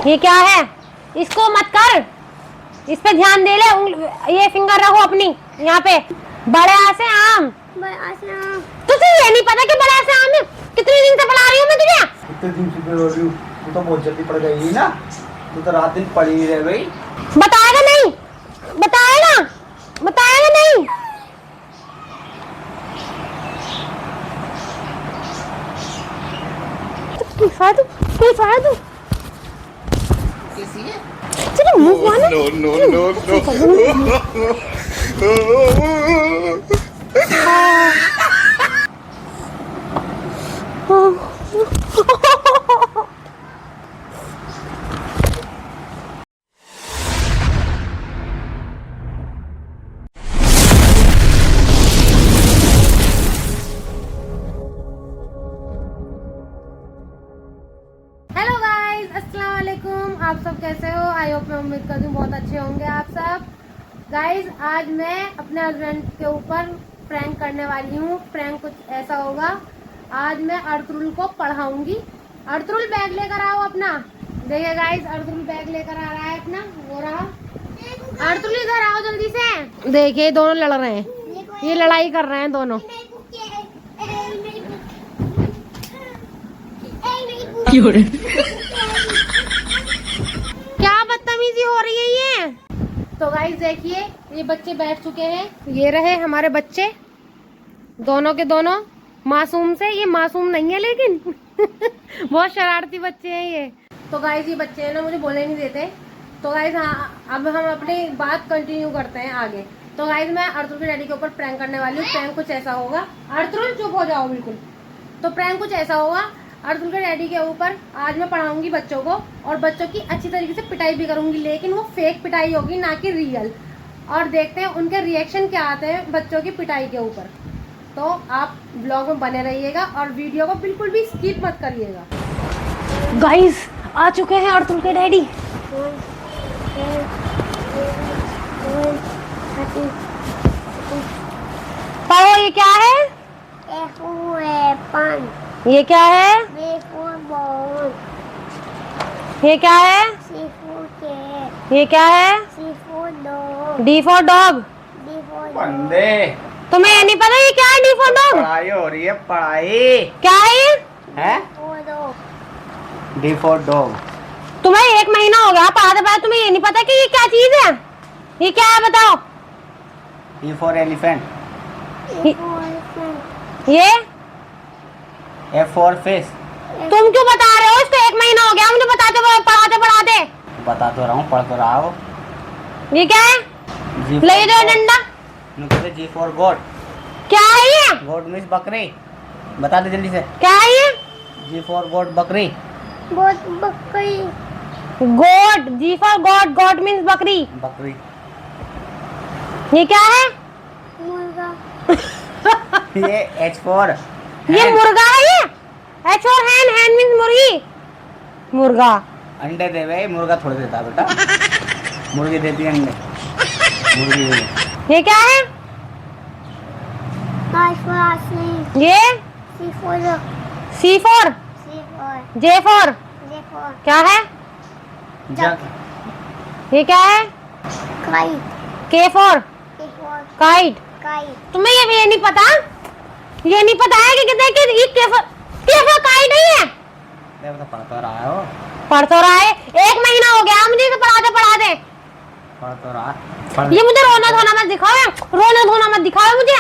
ये क्या है? इसको मत कर, इस पे ध्यान दे ले। ये फिंगर रखो अपनी यहाँ पे। बड़े से आम। तुझे ये नहीं पता कि बड़े से आम है? कितने दिन से पढ़ा रही हूँ मैं तुझे? कितने दिन से पढ़ रही हूँ? तू तो बहुत जल्दी पढ़ गई ना, तू तो रात दिन पढ़ी ही रह गई। बताएगा नहीं? बताएगा? बताएगा नहीं? तू कैसी है? चलो मुंह मानो। No. हेलो गाइस, अस्सलाम वालेकुम। आप सब कैसे हो? आई होप, मैं उम्मीद करती हूँ बहुत अच्छे होंगे आप सब। गाइस, आज मैं अपने हस्बैंड के ऊपर प्रैंक करने वाली हूँ। प्रैंक कुछ ऐसा होगा, आज मैं अर्तुल को पढ़ाऊंगी। अर्तुल बैग लेकर आओ अपना। देखिए गाइस, अर्तुल बैग लेकर आ रहा है अपना, वो रहा। अर्तुल इधर आओ जल्दी से। देखिए दोनों लड़ रहे हैं, ये लड़ाई कर रहे हैं दोनों। क्या बदतमीजी हो रही है ये? तो गाइस देखिए, ये बच्चे बैठ चुके हैं। ये रहे हमारे बच्चे, दोनों के दोनों मासूम से। ये मासूम नहीं है लेकिन बहुत शरारती बच्चे हैं ये। तो गाइस, ये बच्चे हैं ना, मुझे बोलने नहीं देते। तो गाइस, हाँ, अब हम अपनी बात कंटिन्यू करते हैं आगे। तो गाइस, मैं अर्तुल के डैडी के ऊपर प्रैंक करने वाली हूँ। प्रैंक कुछ ऐसा होगा। अर्तुल चुप हो जाओ बिल्कुल। तो प्रैंक कुछ ऐसा होगा, अर्तुल के डैडी के ऊपर आज मैं पढ़ाऊंगी बच्चों को, और बच्चों की अच्छी तरीके से पिटाई भी करूंगी, लेकिन वो फेक पिटाई होगी, ना कि रियल। और देखते हैं उनके रिएक्शन क्या आते हैं बच्चों की पिटाई के ऊपर। तो आप ब्लॉग में बने रहिएगा और वीडियो को बिल्कुल भी स्किप मत करिएगा। गाइस, आ चुके हैं अर्तुल के डैडी। पढ़ो, ये क्या है? ये क्या है? ये क्या है? ये क्या है? D for dog. बंदे, तुम्हें ये नहीं पता ये क्या है? D for dog. पढ़ाई हो रही है, पढ़ाई। क्या है ये? है डी फॉर डॉग। तुम्हें 1 महीना हो गया पढ़ाते पढ़ाते, तुम्हें ये नहीं पता कि ये क्या चीज है? ये क्या है बताओ? E for elephant. ये एफ फॉर फिश। तुम क्यों बता रहे हो? इसको 1 महीना हो गया मुझे बताते पढ़ाते पढ़ाते। बता तो रहा हूँ, पढ़ तो रहा हो। ये क्या है? जी ले दो डंडा। जी फॉर गॉड। क्या है ये? गॉड मीन्स बकरी। बता दे जल्दी से। क्या है ये? जी फॉर गॉड, बकरी। God. G for god. God means बकरी। बकरी। ये क्या है? ये एच फॉर, ये मुर्गा है। ये H for hen. Hahn means मुर्गी। मुर्गा अंडे दे भाई, मुर्गा थोड़ा देता बेटा। मुर्गी देती है अंडे। मुर्गी दे। ये क्या है? ये सी फॉर। J for. क्या है? जग। ये क्या है? के फॉर काइट। तुम्हें ये नहीं पता? ये नहीं पता है कि कितने कि ये के फॉर काइट नहीं है? तो पढ़ तो रहा हो। पढ़ तो रहा है। 1 महीना हो गया मुझे इसे पढ़ाते पढ़ाते। पढ़ तो रहा। ये मुझे रोना धोना मत दिखाओ। रोना धोना मत दिखाओ मुझे।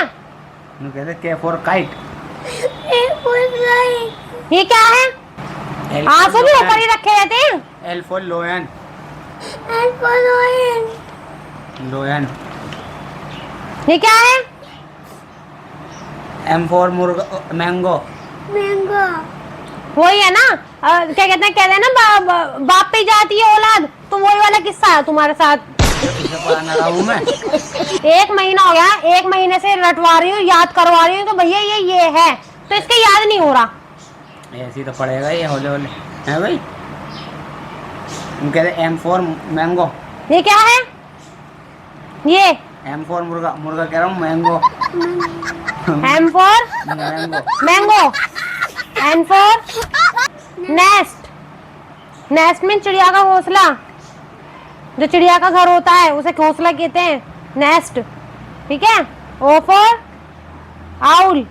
कहते के फॉर काइट। ये क्या है? आंसू भी ऊपर ही रखे रहते हैं। L for लोयन। लोयन। ये क्या है? एम फॉर मुर्गा, मैंगो। वही है ना, क्या कहते हैं ना, बाप पे जाती है औलाद। तो वही वाला किस्सा है तुम्हारे साथ। पढ़ाना रहा हूँ मैं। 1 महीना हो गया, 1 महीने से रटवा रही हूँ, याद करवा रही हूँ। तो भैया ये है, तो इसके याद नहीं हो रहा। ऐसे ही तो पढ़ेगा ये होले होले, है भाई। हम कहते एम फॉर मैंगो। ये क्या है? ये एम फॉर मुर्गा। मुर्गा कह रहा हूँ, mango. M for mango. Mango. N for nest. Nest में चिड़िया का घोंसला, जो चिड़िया का घर होता है उसे घोंसला कहते हैं, नेस्ट। ठीक है। O for owl,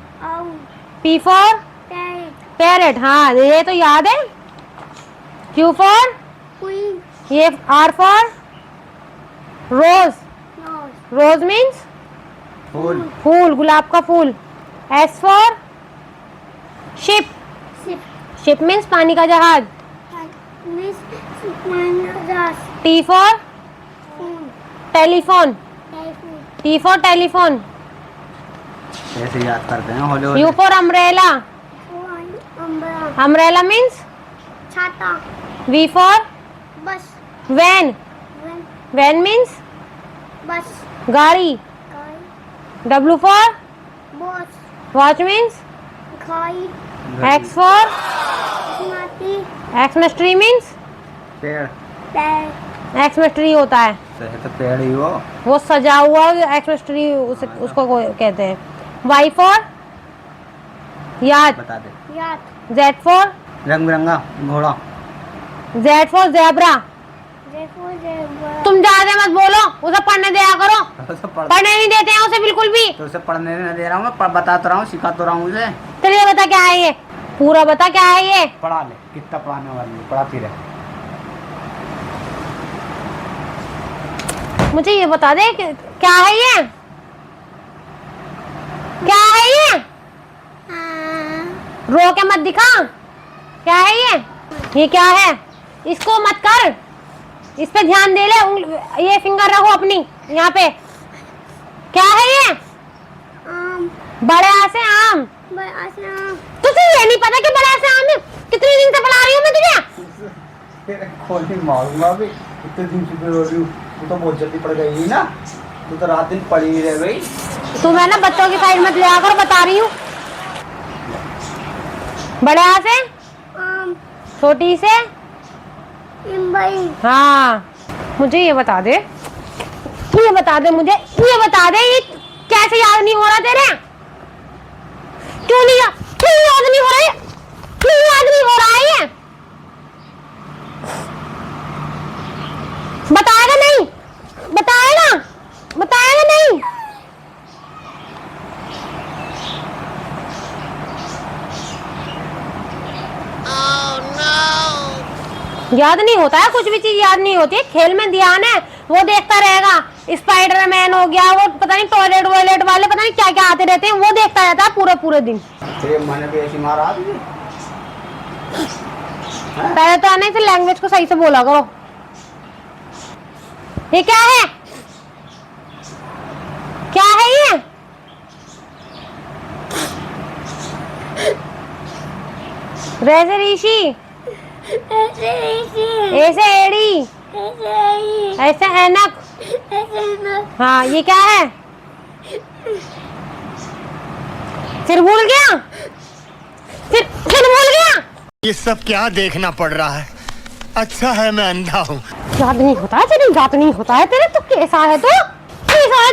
P for parrot, हाँ ये तो याद है। क्यू फॉर ये, R for rose, rose means फूल, फूल, गुलाब का फूल। S for ship, ship means पानी का जहाज। T for telephone, T for telephone. ऐसे याद करते हैं हौले हौले। U for umbrella, umbrella means छाता। V for bus, van, van means bus, गाड़ी। W for boss, watch means खाई, एक्स फॉर माटी, एक्समस ट्री मीन्स पेड़, पैर, एक्समस ट्री होता है तो पेड़ ही वो सजा हुआ एक्समस ट्री, उसको कहते हैं। वाई फॉर याद, बता दे। याद, जेड फॉर रंग बिरंगा घोड़ा, जेड फॉर जेब्रा। देखो जेब्रा, तुम ज्यादा मत बोलो, उसे पढ़ने दिया करो, तो पढ़, पढ़ने नहीं देते हैं उसे बिल्कुल भी। तो उसे पढ़ने नहीं दे रहा हूँ मैं, बता तो रहा हूँ, सिखा तो रहा हूँ उसे। चलिए बता क्या है ये, पूरा बता क्या है ये। पढ़ा ले, कितना पढ़ाने वाली है, पढ़ाती रहे। मुझे ये बता दे कि क्या है ये, क्या है ये, रो के मत दिखा, क्या है ये क्या है, इसको मत कर, इस पे ध्यान दे ले, ये फिंगर रखो अपनी यहाँ पे। क्या है ये, आम, बड़े आ से आम। बड़ा सा आम, तुझे ये नहीं पता कि बड़े आ से आम है? कितने दिन से पढ़ा रही हूँ मैं तुझे। खोली मारूंगा अभी, इतने दिन से रो रही हूँ। तू तो बहुत जल्दी पढ़ गई ना, तू तो रात दिन पढ़ी ही रह गई। तू मैं ना बच्चों की साइड मत ले आकर, बता रही हूँ। बड़े आ से आम, छोटी से इमली, हाँ। मुझे ये बता दे, ये बता दे मुझे, ये बता दे, ये कैसे याद नहीं हो रहा तेरे? क्यों नहीं याद नहीं हो रहा है? क्यों याद नहीं हो रहा है ये? बताएगा नहीं, बताएगा, बताएगा नहीं। याद नहीं होता है, कुछ भी चीज याद नहीं होती है। खेल में ध्यान है, वो देखता रहेगा। स्पाइडरमैन हो गया, वो पता नहीं टॉयलेट वॉयलेट वाले पता नहीं क्या क्या आते रहते हैं, वो देखता रहता है पूरे पूरे दिन। तेरे मन पे ऐसी मार आती है? पहले तो आने से लैंग्वेज को सही से बोला करो। ये क्या है, क्या है ये? रेसे ऋषि, ऐसे ऐसे एड़ी, ऐसे ऐनक। हाँ ये क्या है? फिर भूल गया, फिर भूल गया। ये सब क्या देखना पड़ रहा है? अच्छा है मैं अंधा हूँ। याद नहीं होता है तेरे, याद नहीं होता है तेरे, तो कैसा है तो कैसा है?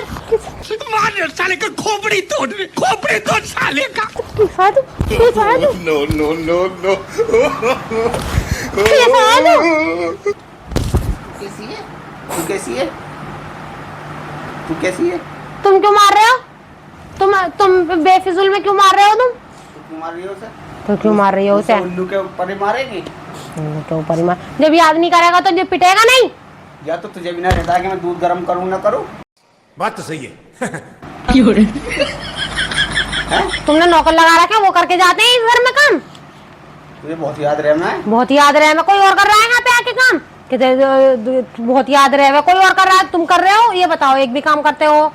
मार साले का खोपड़ी तोड़ साले का। कैसा है तू, कैसा है तू, नो नो नो नो। कैसा है तू? कैसी है तू? कैसी है तू? कैसी है? तुम क्यों मार रहे हो? तुम बेफिजुल में क्यों मार रहे हो? तुम तू क्यों मार रही हो उसे? तो क्यों मार रही हो उसे? उल्लू के ऊपर ही मारेगी? उल्लू के ऊपर ही मार, जब याद नहीं करेगा तो जब पिटेगा नहीं। या तो तुझे बिना रहता है कि मैं दूध गर्म करूँ ना करूँ? बात तो सही है। तुमने नौकर लगा रखा है, वो करके जाते हैं इस घर में काम। तुझे बहुत याद रहे मैं? बहुत याद रहे मैं, कोई और कर रहा है यहाँ पे आके काम? कि बहुत याद रहे मैं, कोई और कर रहा है, तुम कर रहे हो? ये बताओ, एक भी काम करते हो?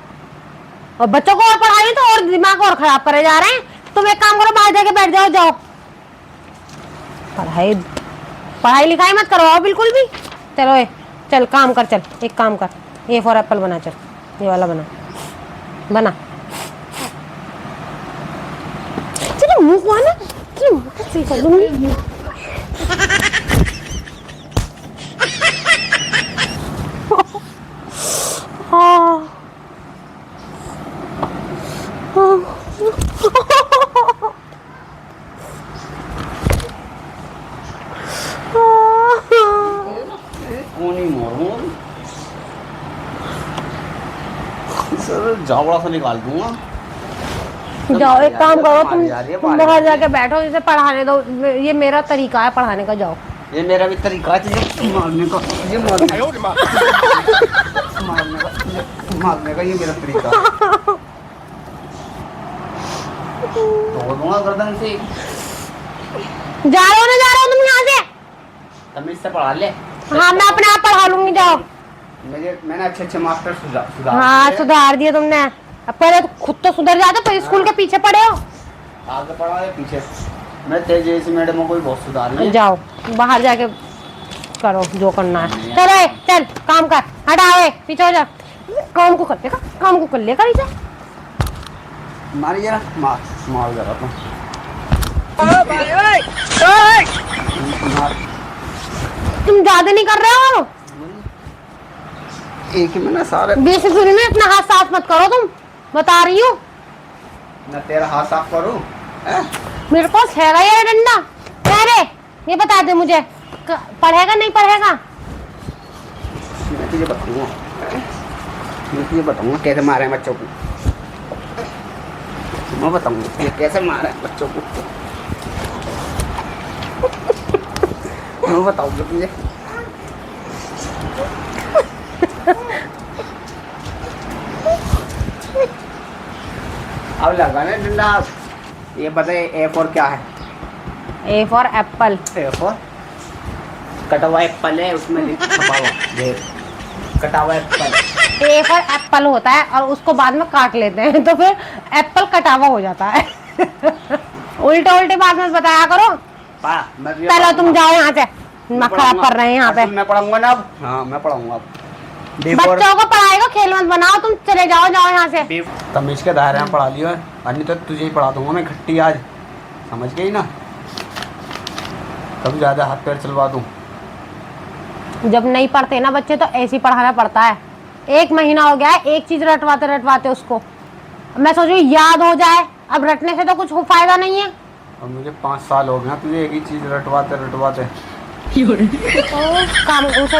और बच्चों को और पढ़ाई तो और दिमाग और खराब करे जा रहे हैं। तुम एक काम करो, बाहर जाके बैठ जाओ, जाओ। पढ़ाई लिखाई मत करो बिल्कुल भी। चलो चल काम कर, चल एक काम कर, ए फॉर एप्पल बना, चल ये वाला बना बना। चलो मुंह को आना, चलो मुंह को सही कर दूंगी। हाँ खून ही मोड़ूंगा सर, जावड़ा से निकाल दूंगा। जाओ एक काम करो, तुम जा रही है तुम बाहर जाके बैठो, इसे पढ़ाने दो। ये मेरा तरीका है पढ़ाने का। जाओ। ये मेरा भी तरीका है तुझे मारने का, ये मारने का, मारने का ये मेरा तरीका है। तोड़ दूंगा गर्दन से। जा रहे हो ना, जा रहे हो तुम यहाँ से? तमीज से पढ़ा ले। हाँ मैं अपने आप पढ़ा लूंगी। जाओ। मैंने अच्छे मास्टर सुधार हाँ सुधार दिए तुमने। अब पहले तो खुद तो सुधर जाते, पर स्कूल के पीछे पड़े हो। आगे पढ़ा है पीछे। मैं तेज जैसी मैडम को भी बहुत सुधारी है। जाओ बाहर जाके करो जो करना है। चल ए, चल काम कर, हटाओ पीछे हो जा। काम को कर लेगा, काम को कर लेगा इसे। मारिए ना, मार जरा तो। तुम ज्यादा नहीं कर रहे हो? एक ही में ना सारे। बेसिकली में अपना हाथ साफ मत करो, तुम बता रही हूँ। मैं तेरा हाथ साफ करूँ? मेरे पास है ये डंडा। अरे ये बता दे मुझे, पढ़ेगा नहीं पढ़ेगा? मैं तुझे बताऊंगा, मैं तुझे बताऊंगा कैसे मारे हैं बच्चों को। मैं बताऊंगा ये कैसे मारे हैं बच्चों को। मैं बताऊंगा तुझे। अब लगाने डंडा। ये बताइए ए फॉर क्या है? A for Apple. A for कटा हुआ एप्पल है, उसमें छपा हुआ देख, कटा हुआ एप्पल। ए फॉर एप्पल होता है और उसको बाद में काट लेते हैं, तो फिर एप्पल कटावा हो जाता है। उल्टे उल्टे बात मत बताया करो। चलो तुम जाओ यहाँ से, दिमाग खराब कर रहे हैं यहाँ पे। मैं पढ़ाऊंगा ना अब। हाँ मैं पढ़ाऊंगा अब। बच्चों को पढ़ाएगा, खेल मत बनाओ। तुम चले जाओ, जाओ यहाँ से। तमीज के दायरे में पढ़ा लियो, अन्य तो तुझे ही पढ़ा दूंगा मैं खट्टी आज, समझ गई ना? कभी ज्यादा हाथ पैर चलवा दूं। जब नहीं पढ़ते ना बच्चे तो ऐसे ही पढ़ाना पड़ता है। 1 महीना हो गया है एक चीज रटवाते रटवाते उसको। मैं सोच रही याद हो जाए, अब रटने से तो कुछ फायदा नहीं है। और मुझे 5 साल हो गए तुझे एक ही चीज रटवाते रटवाते। तो काम उसे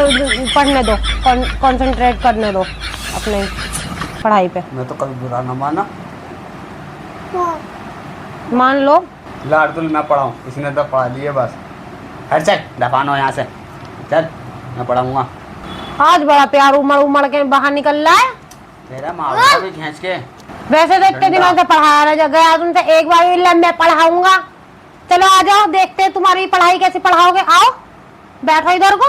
पढ़ने दो, कंसंट्रेट करने दो अपने पढ़ाई पे। मैं तो कभी बुरा ना माना। मान लो लाडुल मैं पढ़ाऊँ, इसने तो पढ़ा लिए बस। हट चल, दफान हो यहाँ से, चल मैं पढ़ाऊंगा। आज बड़ा प्यार उमड़ उमड़ के बाहर निकल रहा है। तेरा माँ भी खींच के। वैसे तो इतने दिनों से पढ़ाया ना गया तुमसे, एक बार भी मैं पढ़ाऊंगा। चलो आ जाओ, देखते हैं तुम्हारी पढ़ाई कैसे पढ़ाओगे। आओ बैठो इधर को।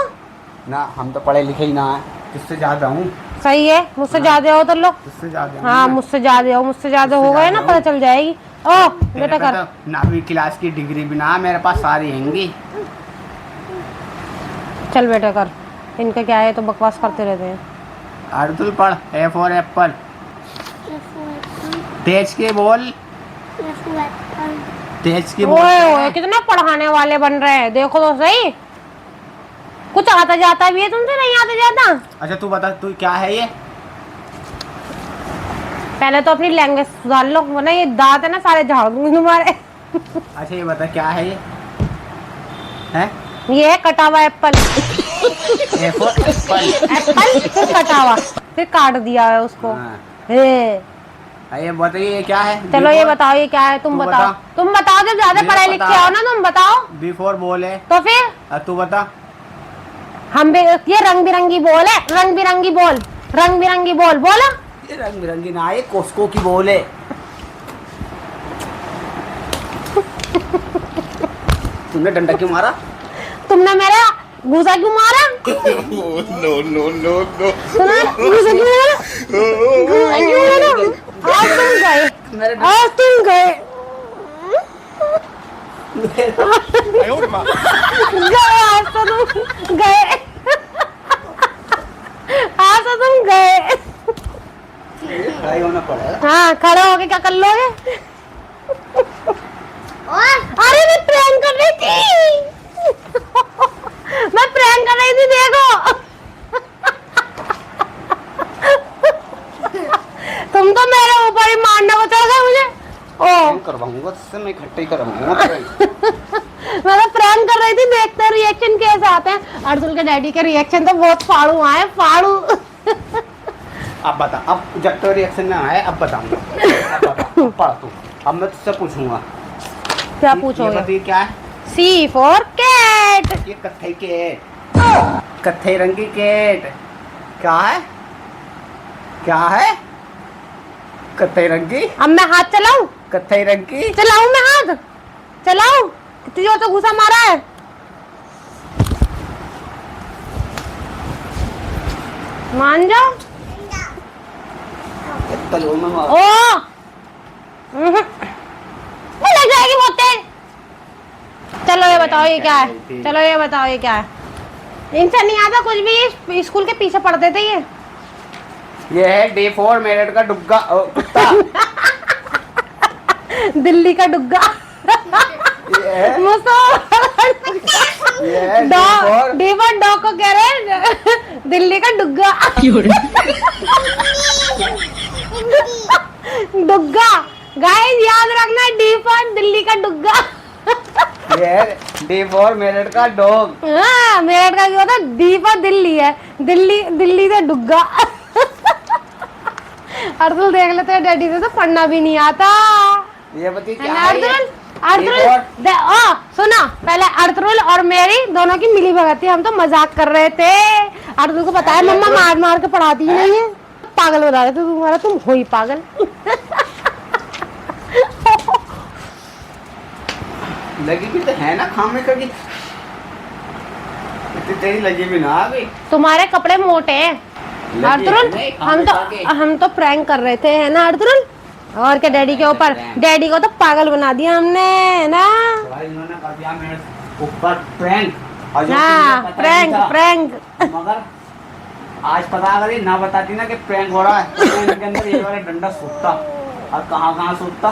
ना हम तो पढ़े लिखे ही ना है, तुझसे ज्यादा हूँ। सही है, मुझसे ज्यादा हो तो लो। तुझसे ज्यादा। हाँ मुझसे ज्यादा हो, मुझसे ज्यादा हो गए ना, पता चल जाएगी। ओ बेटा कर। तो 9वीं क्लास की डिग्री भी ना मेरे पास सारी हैंगी। चल बेटा कर। इनका क्या है, तो बकवास करते रहते हैं। अर्दुल पढ़। A for Apple. तेज के बोल, तेज के बोल। ओए ओए कितना पढ़ाने वाले बन रहे हैं, देखो तो सही। कुछ आता जाता भी है तुमसे, नहीं आता जाता? अच्छा तू बता, तू क्या है ये? पहले तो अपनी लैंग्वेज सुधार लो, वरना ये दांत है ना सारे झाड़ दूंगी तुम्हारे। अच्छा ये बता क्या है ये? हैं? ये है कटा हुआ Apple. A for Apple. Apple फिर कटा हुआ, फिर काट दिया है उसको। हाँ। हे ये बताइए ये क्या है? चलो ये बताओ ये क्या है, तुम बताओ। तुम बताओ, जब ज्यादा पढ़े लिखे हो ना तुम बताओ। बी फॉर बॉल है। तो फिर अब तू बता। हम भी ये रंग बिरंगी बोल है, रंग बिरंगी बोल, रंग बिरंगी बोल बोलो। ये रंग बिरंगी ना, ये कोस्को की बॉल है। तुमने डंडा क्यों मारा? तुमने मेरा घूसा क्यों मारा? No no no no. तुमने घूसा क्यों मारा? घूसा क्यों मारा? आज तुम गए, आज तुम गए, गए आज तो तुम गए, आज तो तुम गए। खड़ा होना पड़ेगा। हाँ खड़े होके क्या कर लोगे? अरे मैं प्रैंक कर रही थी, मैं प्रैंक कर रही थी, देखो। तुम तो मेरे ऊपर ही मारने को चल गए मुझे। ओ करवाऊंगा, इससे मैं इकट्ठे ही करवाऊंगा। मैं तो प्रैंक कर रही थी, देखते हैं रिएक्शन कैसे आते हैं। अर्जुन के डैडी के रिएक्शन तो बहुत फाड़ू आए, फाड़ू। अब बता, अब जब तो रिएक्शन में आए अब बताऊंगा। अब बता, अब पढ़ तू। अब मैं तुझसे पूछूंगा। क्या ये पूछोगे? बताइए क्या है? सी फॉर कैट। ये कत्थई केट, कत्थई रंग की केट। क्या है? क्या है? कत्थई रंग की, अब मैं हाथ चलाऊं? कत्थई रंग की। चलाऊं मैं हाथ? चलाऊं? कितनी जोर से घुसा मारा है। मान जाओ। तलो में मार। ओ वो लग जाएगी बहुत तेज। चलो ये बताओ ये क्या है? चलो ये बताओ ये क्या है? इनसे नहीं आता कुछ भी, ये स्कूल के पीछे पढ़ते थे ये। ये है डे 4 मेरठ का डुग्गा कुत्ता। दिल्ली का डुग्गा। ये है डॉग, डेवर डॉग को कह रहे हैं दिल्ली का डुग्गा। डुग्गा गाइस याद रखना, डी फॉर दिल्ली का डुग्गा। ये है डे 4 मेरठ का डॉग। हाँ मेरठ का क्या होता, डी फॉर दिल्ली है, दिल्ली, दिल्ली से डुग्गा। अर्जुन देख लेते हैं, डैडी से तो पढ़ना भी नहीं आता। ये बताइए क्या है? अर्जुन, अर्जुन सुना, पहले अर्जुन और मेरी दोनों की मिली भगत थी, हम तो मजाक कर रहे थे। अर्जुन को पता है मम्मा मार मार के पढ़ाती ही नहीं है, पागल बता रहे थे तुम्हारा, तुम हो ही पागल। लगी भी तो है ना खामे कभी, इतनी तेरी लगी भी ना अभी। तुम्हारे कपड़े मोटे हैं अर्जुन, हम तो प्रैंक कर रहे थे, है ना अर्जुन? और क्या डैडी के ऊपर, डैडी को तो पागल बना दिया हमने, है ना? इन्होंने कर दिया मेरे ऊपर प्रैंक। हाँ प्रैंक, प्रैंक। मगर आज पता अगर ना बताती ना कि प्रैंक हो रहा है, तो इनके अंदर ये वाला डंडा सूखता और कहाँ सूखता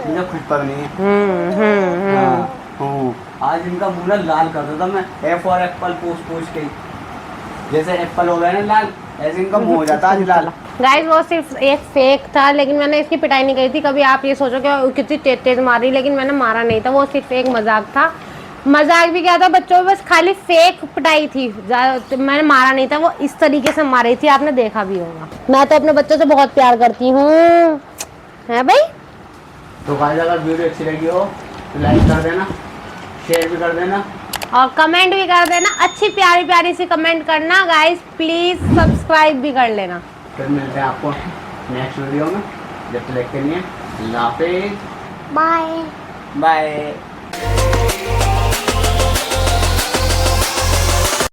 मुझे खुद पता नहीं है। आज इनका पूरा लाल कर देता मैं, ए फॉर एप्पल पूछ के, जैसे एप्पल हो गया ना लाल, ऐसे इनका मुंह हो जाता आज लाल। गाइस वो सिर्फ एक फेक था, लेकिन मैंने इसकी पिटाई नहीं करी थी। कभी आप ये सोचो कि कितनी तेज तेज मारी, लेकिन मैंने मारा नहीं था, वो सिर्फ एक मजाक था। मजाक भी क्या था बच्चों में, बस खाली फेक पिटाई थी, मैंने मारा नहीं था। वो इस तरीके से मारी थी, आपने देखा भी होगा। मैं तो अपने बच्चों से बहुत प्यार करती हूँ, है भाई? तो गाइस अगर वीडियो अच्छी लगी हो तो लाइक कर देना, शेयर भी कर देना और कमेंट भी कर देना, अच्छी प्यारी प्यारी सी कमेंट करना। गाइस प्लीज सब्सक्राइब भी कर लेना। फिर मिलते हैं आपको नेक्स्ट वीडियो में, जब तक के लिए अल्लाह हाफिज़, बाय। बाय।